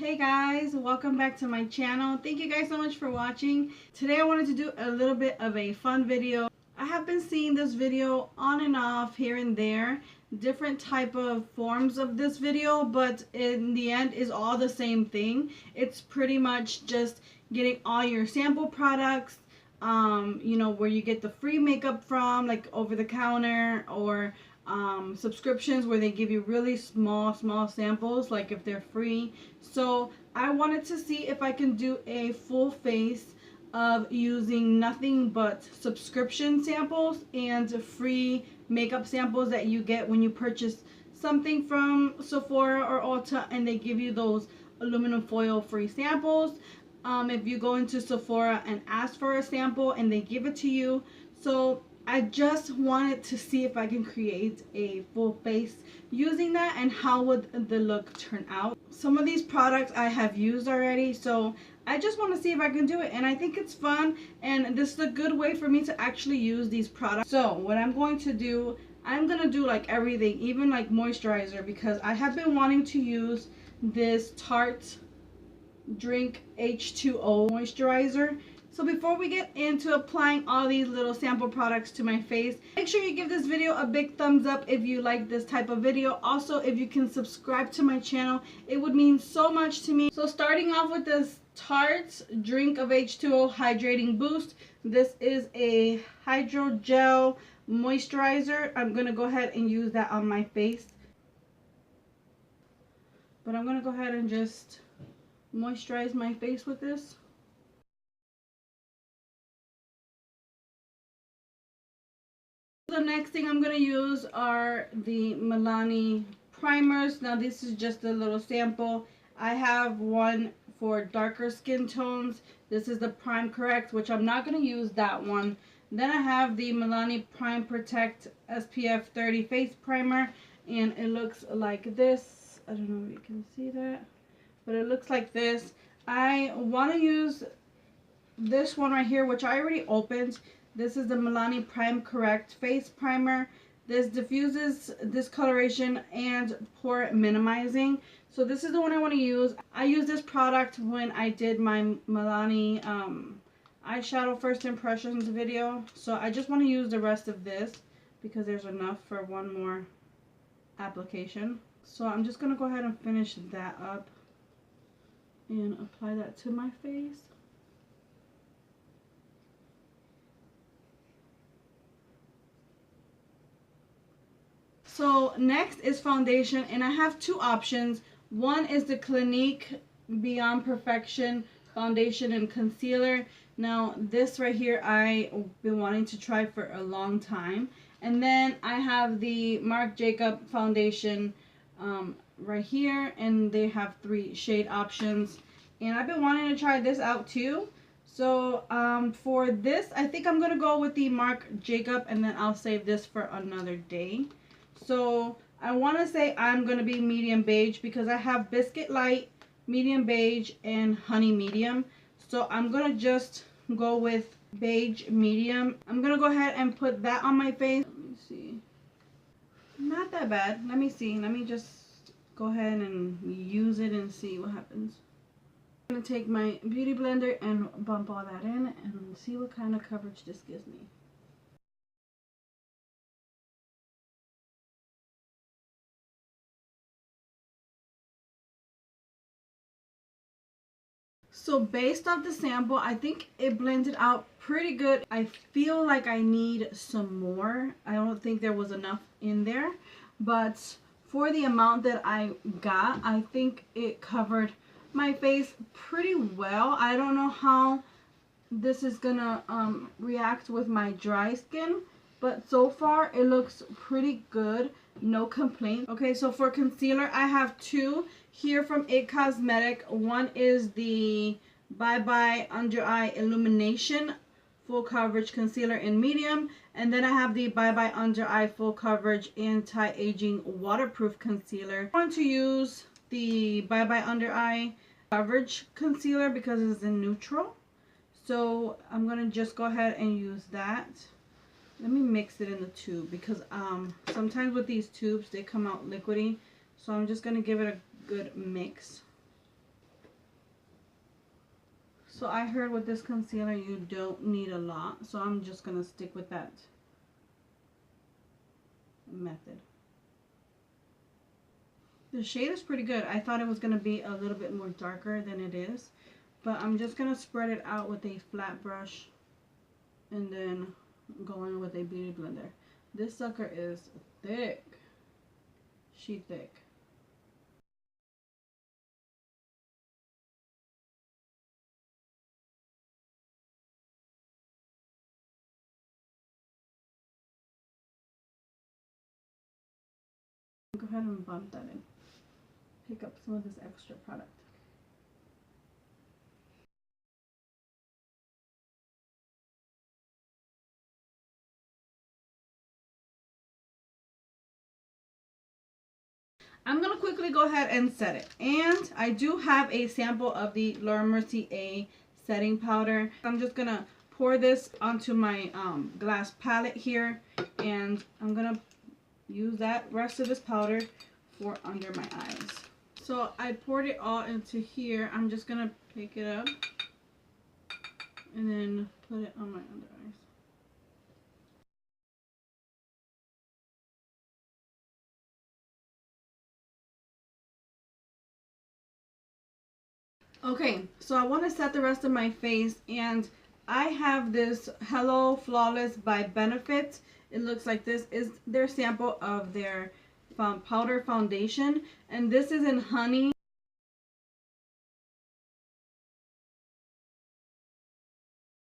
Hey guys, welcome back to my channel. Thank you guys so much for watching. Today I wanted to do a little bit of a fun video. I have been seeing this video on and off here and there, different type of forms of this video, but in the end is all the same thing. It's pretty much just getting all your sample products, where you get the free makeup from, like over the counter, or subscriptions where they give you really small samples, like if they're free. So I wanted to see if I can do a full face of using nothing but subscription samples and free makeup samples that you get when you purchase something from Sephora or Ulta, and they give you those aluminum foil free samples. If you go into Sephora and ask for a sample and they give it to you. So I just wanted to see if I can create a full face using that and how would the look turn out. Some of these products I have used already, so I just want to see if I can do it, and I think it's fun, and this is a good way for me to actually use these products. So what I'm going to do, I'm going to do like everything, even like moisturizer, because I have been wanting to use this Tarte Drink H2O moisturizer. So before we get into applying all these little sample products to my face, make sure you give this video a big thumbs up if you like this type of video. Also, if you can subscribe to my channel, it would mean so much to me. So starting off with this Tarte Drink of H2O Hydrating Boost. This is a hydrogel moisturizer. I'm going to go ahead and use that on my face. But I'm going to go ahead and just moisturize my face with this. The next thing I'm going to use are the Milani primers. Now this is just a little sample. I have one for darker skin tones. This is the Prime Correct, which I'm not going to use that one. Then I have the Milani Prime Protect SPF 30 face primer, and it looks like this. I don't know if you can see that, but it looks like this. I want to use this one right here, which I already opened. This is the Milani Prime Correct Face Primer. This diffuses discoloration and pore minimizing. So this is the one I want to use. I used this product when I did my Milani eyeshadow first impressions video. So I just want to use the rest of this because there's enough for one more application. So I'm just going to go ahead and finish that up and apply that to my face. So next is foundation, and I have two options. One is the Clinique Beyond Perfection foundation and concealer. Now this right here I've been wanting to try for a long time. And then I have the Marc Jacob foundation right here, and they have 3 shade options, and I've been wanting to try this out too. So for this, I think I'm gonna go with the Marc Jacob, and then I'll save this for another day. So I want to say I'm going to be medium beige because I have biscuit light, medium beige, and honey medium. So I'm going to just go with beige medium. I'm going to go ahead and put that on my face. Let me see. Not that bad. Let me see. Let me just go ahead and use it and see what happens. I'm going to take my beauty blender and bump all that in and see what kind of coverage this gives me. So based off the sample, I think it blended out pretty good. I feel like I need some more. I don't think there was enough in there, but for the amount that I got, I think it covered my face pretty well. I don't know how this is gonna react with my dry skin, but so far it looks pretty good. No complaints. Okay, so for concealer, I have 2 here from IT Cosmetic. One is the Bye Bye Under Eye Illumination Full Coverage Concealer in medium, and then I have the Bye Bye Under Eye Full Coverage Anti-Aging Waterproof Concealer. I want to use the Bye Bye Under Eye Coverage Concealer because it's in neutral. So I'm going to just go ahead and use that. Let me mix it in the tube because sometimes with these tubes they come out liquidy. So I'm just going to give it a good mix. So I heard with this concealer you don't need a lot, so I'm just going to stick with that method. The shade is pretty good. I thought it was going to be a little bit more darker than it is, but I'm just going to spread it out with a flat brush and then go in with a beauty blender. This sucker is thick. She thick. Go ahead and bump that in. Pick up some of this extra product. I'm going to quickly go ahead and set it. And I do have a sample of the Laura Mercier setting powder. I'm just going to pour this onto my glass palette here. And I'm going to use that rest of this powder for under my eyes. So I poured it all into here. I'm just going to pick it up and then put it on my under eyes. Okay, so I want to set the rest of my face, and I have this Hello Flawless by Benefit. It looks like this is their sample of their powder foundation, and this is in honey.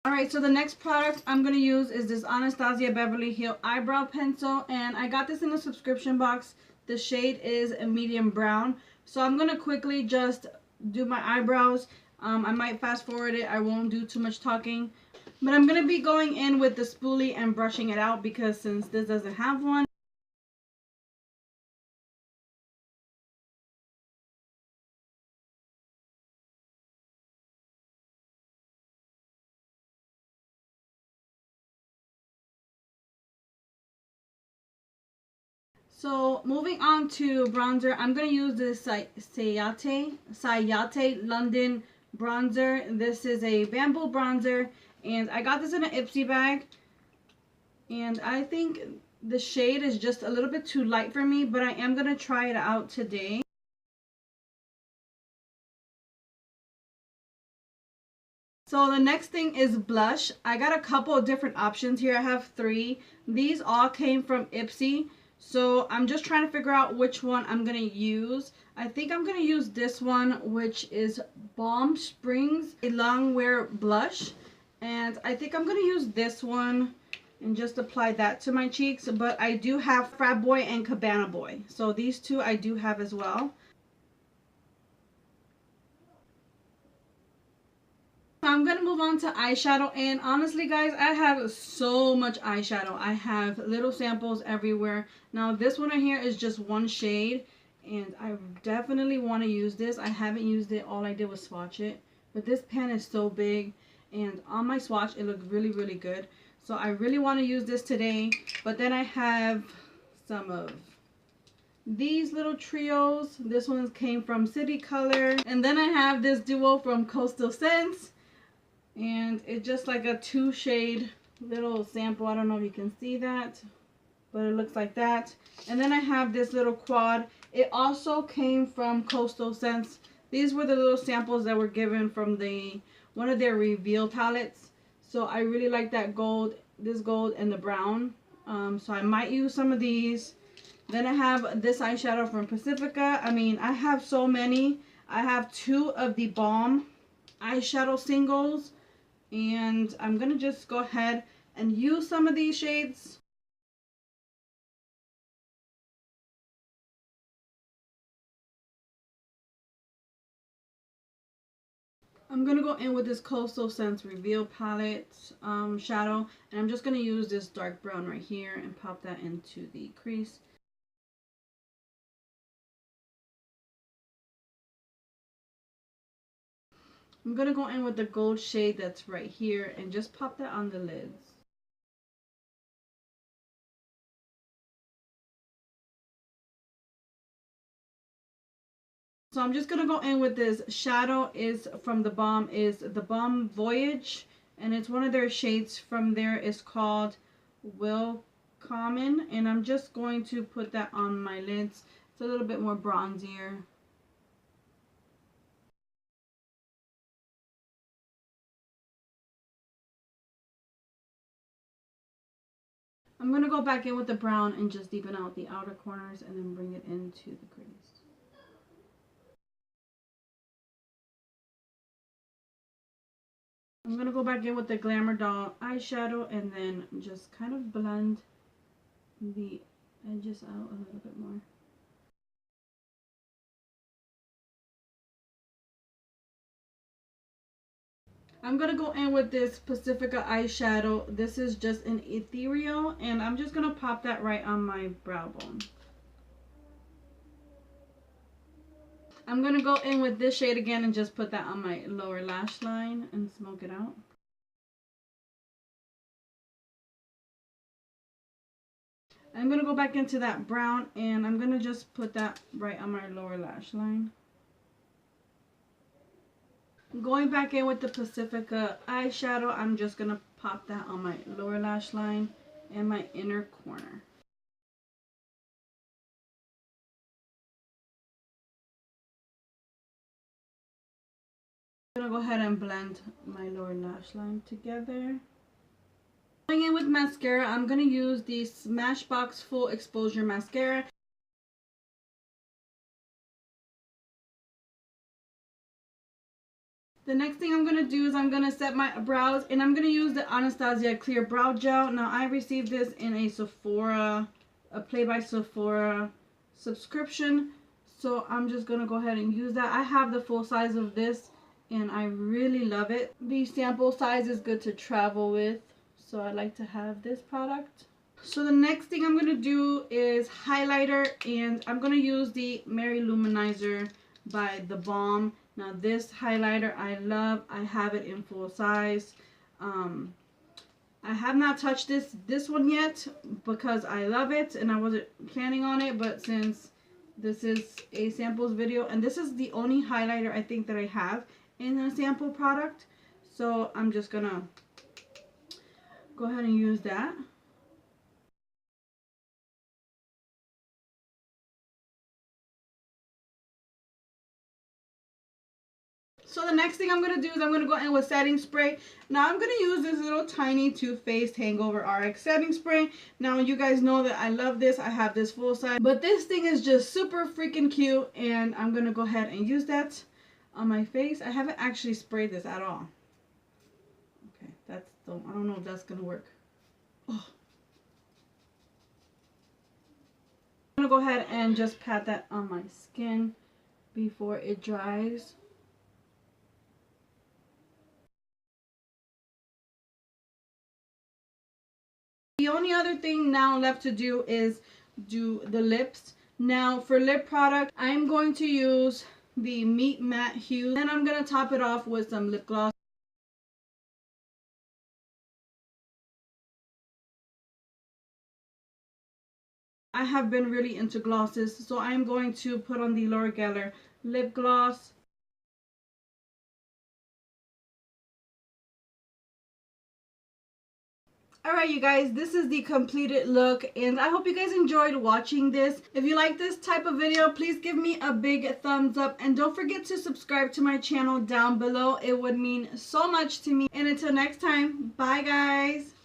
Alright, so the next product I'm going to use is this Anastasia Beverly Hills Eyebrow Pencil, and I got this in a subscription box. The shade is a medium brown, so I'm going to quickly just do my eyebrows. I might fast forward it. I won't do too much talking. But I'm going to be going in with the spoolie and brushing it out because since this doesn't have one. So moving on to bronzer, I'm going to use this Sayate London bronzer. This is a bamboo bronzer, and I got this in an Ipsy bag. And I think the shade is just a little bit too light for me, but I am going to try it out today. So the next thing is blush. I got a couple of different options here. I have 3. These all came from Ipsy. So I'm just trying to figure out which one I'm going to use. I think I'm going to use this one, which is Balm Springs a Longwear Blush. And I think I'm going to use this one and just apply that to my cheeks. But I do have Frat Boy and Cabana Boy. So these two I do have as well. I'm going to move on to eyeshadow, and honestly guys, I have so much eyeshadow. I have little samples everywhere. Now this one right here is just one shade, and I definitely want to use this. I haven't used it. All I did was swatch it, but this pen is so big, and on my swatch it looked really, really good. So I really want to use this today. But then I have some of these little trios. This one came from City Color, and then I have this duo from Coastal Scents. And it's just like a 2-shade little sample. I don't know if you can see that, but it looks like that. And then I have this little quad. It also came from Coastal Scents. These were the little samples that were given from one of their reveal palettes. So I really like that gold, this gold and the brown. So I might use some of these. Then I have this eyeshadow from Pacifica. I mean, I have so many. I have 2 of the Balm eyeshadow singles. And I'm going to just go ahead and use some of these shades. I'm going to go in with this Coastal Scents Reveal Palette shadow. And I'm just going to use this dark brown right here and pop that into the crease. I'm going to go in with the gold shade that's right here and just pop that on the lids. So I'm just going to go in with this shadow. Is from the Balm Voyage. And it's one of their shades from there. It's called Will Common. And I'm just going to put that on my lids. It's a little bit more bronzier. I'm going to go back in with the brown and just deepen out the outer corners and then bring it into the crease. I'm going to go back in with the Glamour Doll eyeshadow and then just kind of blend the edges out a little bit more. I'm going to go in with this Pacifica eyeshadow. This is just an ethereal, and I'm just going to pop that right on my brow bone. I'm going to go in with this shade again and just put that on my lower lash line and smoke it out. I'm going to go back into that brown and I'm going to just put that right on my lower lash line. Going back in with the Pacifica eyeshadow, I'm just going to pop that on my lower lash line and my inner corner. I'm going to go ahead and blend my lower lash line together. Going in with mascara, I'm going to use the Smashbox Full Exposure Mascara. The next thing I'm going to do is I'm going to set my brows, and I'm going to use the Anastasia Clear Brow Gel. Now, I received this in a Play by Sephora subscription, so I'm just going to go ahead and use that. I have the full size of this, and I really love it. The sample size is good to travel with, so I like to have this product. So the next thing I'm going to do is highlighter, and I'm going to use the Mary Luminizer by The Balm. Now this highlighter I love. I have it in full size. I have not touched this one yet because I love it and I wasn't planning on it, but since this is a samples video and this is the only highlighter I think that I have in a sample product, so I'm just gonna go ahead and use that. So the next thing I'm going to do is I'm going to go in with setting spray. Now I'm going to use this little tiny Too Faced Hangover RX setting spray. Now you guys know that I love this. I have this full size. But this thing is just super freaking cute. And I'm going to go ahead and use that on my face. I haven't actually sprayed this at all. Okay, I don't know if that's going to work. Oh. I'm going to go ahead and just pat that on my skin before it dries. The only other thing now left to do is do the lips. Now for lip product, I'm going to use the Meet Matte Hue. Then I'm going to top it off with some lip gloss. I have been really into glosses, so I'm going to put on the Laura Geller lip gloss. Alright you guys, this is the completed look and I hope you guys enjoyed watching this. If you like this type of video, please give me a big thumbs up and don't forget to subscribe to my channel down below. It would mean so much to me. And until next time, bye guys!